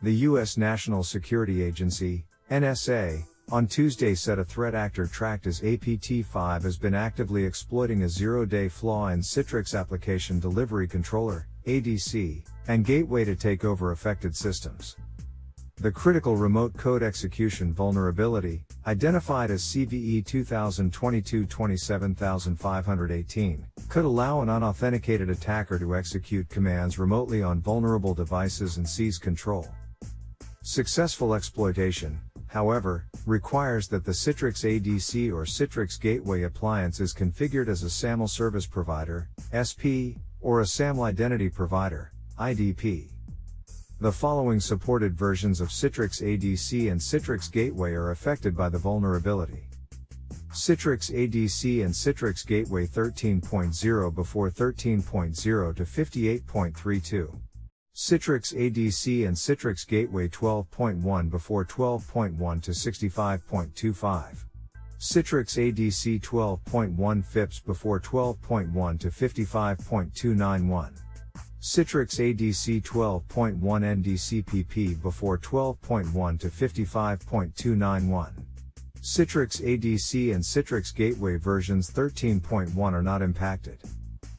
The U.S. National Security Agency, NSA, on Tuesday said a threat actor tracked as APT5 has been actively exploiting a zero-day flaw in Citrix Application Delivery Controller, ADC, and gateway to take over affected systems. The critical remote code execution vulnerability, identified as CVE 2022-27518, could allow an unauthenticated attacker to execute commands remotely on vulnerable devices and seize control. Successful exploitation, however, requires that the Citrix ADC or Citrix Gateway appliance is configured as a SAML Service Provider, SP, or a SAML Identity Provider, IDP. The following supported versions of Citrix ADC and Citrix Gateway are affected by the vulnerability. Citrix ADC and Citrix Gateway 13.0 before 13.0 to 58.32. Citrix ADC and Citrix Gateway 12.1 before 12.1 to 65.25. Citrix ADC 12.1 FIPS before 12.1 to 55.291. Citrix ADC 12.1 NDCPP before 12.1 to 55.291. Citrix ADC and Citrix Gateway versions 13.1 are not impacted.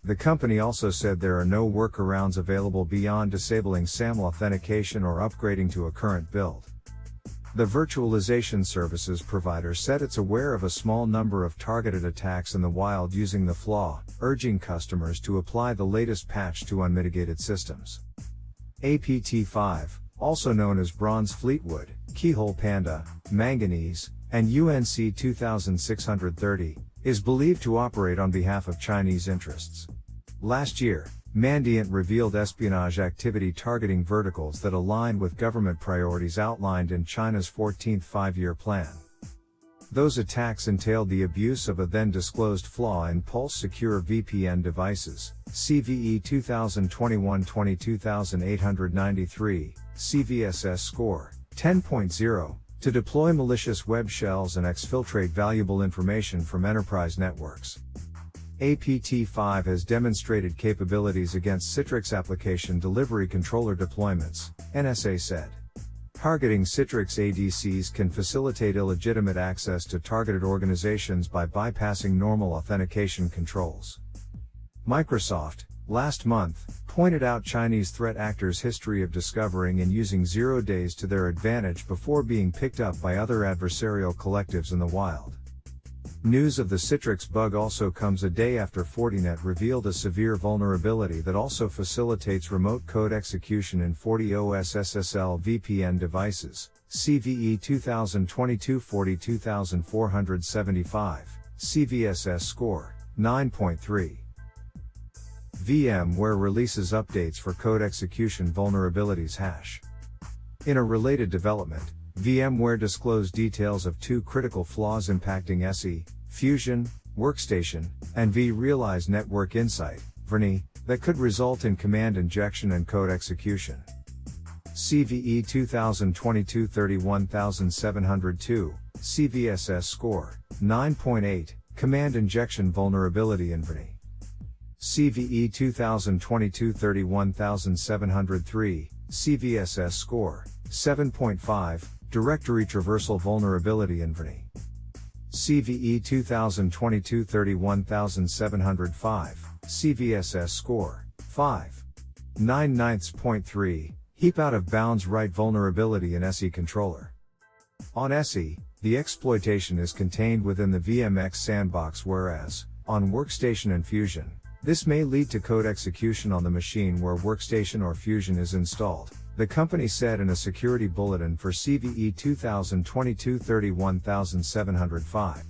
The company also said there are no workarounds available beyond disabling SAML authentication or upgrading to a current build. The virtualization services provider said it's aware of a small number of targeted attacks in the wild using the flaw, urging customers to apply the latest patch to unmitigated systems. APT5, also known as Bronze Fleetwood, Keyhole Panda, Manganese, and UNC 2630, is believed to operate on behalf of Chinese interests. Last year, Mandiant revealed espionage activity targeting verticals that align with government priorities outlined in China's 14th Five-Year Plan. Those attacks entailed the abuse of a then-disclosed flaw in Pulse Secure VPN devices, CVE 2021-22893, CVSS score 10.0, to deploy malicious web shells and exfiltrate valuable information from enterprise networks. APT5 has demonstrated capabilities against Citrix Application Delivery Controller deployments, NSA said. Targeting Citrix ADCs can facilitate illegitimate access to targeted organizations by bypassing normal authentication controls. Microsoft, last month, pointed out Chinese threat actors' history of discovering and using 0 days to their advantage before being picked up by other adversarial collectives in the wild. News of the Citrix bug also comes a day after Fortinet revealed a severe vulnerability that also facilitates remote code execution in FortiOS SSL VPN devices, CVE 2022-42475, CVSS score 9.3. VMware releases updates for code execution vulnerabilities hash. In a related development, VMware disclosed details of 2 critical flaws impacting SE, Fusion, Workstation, and vRealize Network Insight, VRNI, that could result in command injection and code execution. CVE 2022-31702, CVSS score 9.8, command injection vulnerability in VRNI. CVE 2022-31703, CVSS score 7.5, directory traversal vulnerability in VRNI. CVE 2022-31705, CVSS score 5. 9/9.3, heap out of bounds write vulnerability in SE controller. On SE, the exploitation is contained within the VMX sandbox, whereas, on Workstation and Fusion, this may lead to code execution on the machine where Workstation or Fusion is installed, the company said in a security bulletin for CVE 2022-31705.